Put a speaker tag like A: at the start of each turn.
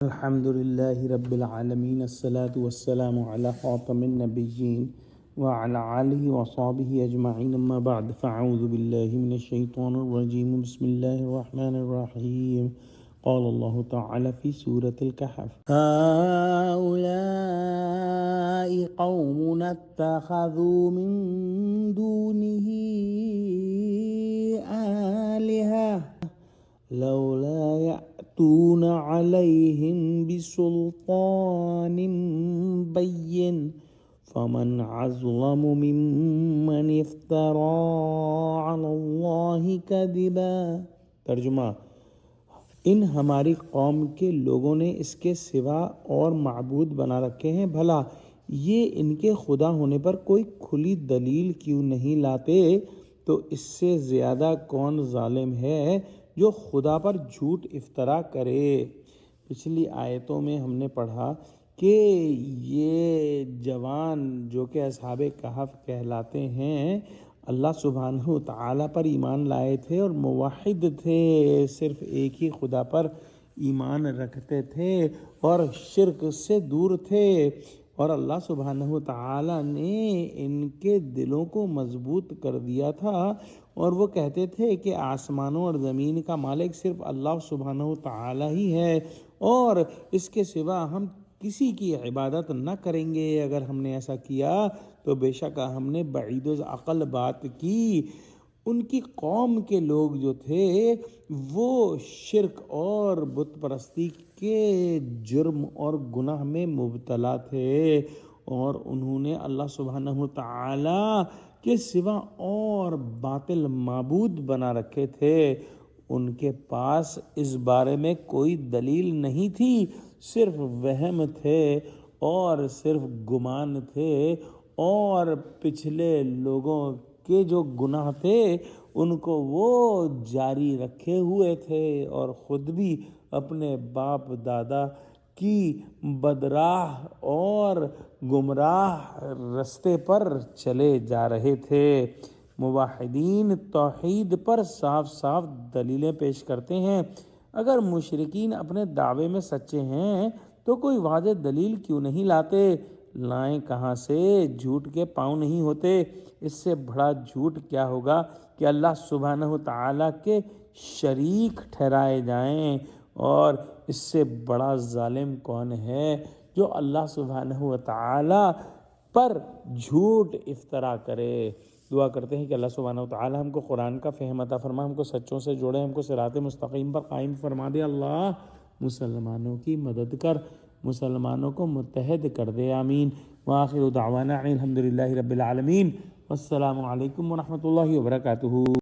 A: الحمد لله رب العالمين الصلاة والسلام على خاتم النبيين وعلى آله وصحبه أجمعين أما بعد فأعوذ بالله من الشيطان الرجيم بسم الله الرحمن الرحيم قال الله تعالى في سورة الكهف هؤلاء قوم اتخذوا من دونه آلهة لولا يأتون عليهم بسلطان بين فمن أظلم ممن افترى على الله كذبا۔ ترجمہ: ان ہماری قوم کے لوگوں نے اس کے سوا اور معبود بنا رکھے ہیں، بھلا یہ ان کے خدا ہونے پر کوئی کھلی دلیل کیوں نہیں لاتے؟ تو اس سے زیادہ کون ظالم ہے جو خدا پر جھوٹ افطرا کرے۔ پچھلی آیتوں میں ہم نے پڑھا کہ یہ جوان جو کہ اصحاب کہف کہلاتے ہیں، اللہ سبحانہ و تعالیٰ پر ایمان لائے تھے اور موحد تھے، صرف ایک ہی خدا پر ایمان رکھتے تھے اور شرک سے دور تھے، اور اللہ سبحانہ و تعالیٰ نے ان کے دلوں کو مضبوط کر دیا تھا، اور وہ کہتے تھے کہ آسمانوں اور زمین کا مالک صرف اللہ سبحانہ و تعالیٰ ہی ہے، اور اس کے سوا ہم کسی کی عبادت نہ کریں گے۔ اگر ہم نے ایسا کیا تو بے شک ہم نے بعید العقل بات کی۔ ان کی قوم کے لوگ جو تھے وہ شرک اور بت پرستی کے جرم اور گناہ میں مبتلا تھے، اور انہوں نے اللہ سبحانہ و تعالی کے سوا اور باطل معبود بنا رکھے تھے۔ ان کے پاس اس بارے میں کوئی دلیل نہیں تھی، صرف وہم تھے اور صرف گمان تھے، اور پچھلے لوگوں کے جو گناہ تھے ان کو وہ جاری رکھے ہوئے تھے، اور خود بھی اپنے باپ دادا کی بدراہ اور گمراہ رستے پر چلے جا رہے تھے۔ موحدین توحید پر صاف صاف دلیلیں پیش کرتے ہیں۔ اگر مشرکین اپنے دعوے میں سچے ہیں تو کوئی واضح دلیل کیوں نہیں لاتے؟ لائیں کہاں سے؟ جھوٹ کے پاؤں نہیں ہوتے۔ اس سے بڑا جھوٹ کیا ہوگا کہ اللہ سبحانہ و تعالیٰ کے شریک ٹھہرائے جائیں، اور اس سے بڑا ظالم کون ہے جو اللہ سبحانہ و تعالیٰ پر جھوٹ افطرا کرے۔ دعا کرتے ہیں کہ اللہ سبحانہ و تعالیٰ ہم کو قرآن کا فہم عطا فرما، ہم کو سچوں سے جوڑے، ہم کو صراط مستقیم پر قائم فرما دے۔ اللہ مسلمانوں کی مدد کر، مسلمانوں کو متحد کر دے، آمین۔ وآخر دعوانا الحمدللہ رب العالمین، والسلام علیکم ورحمۃ اللہ وبرکاتہ۔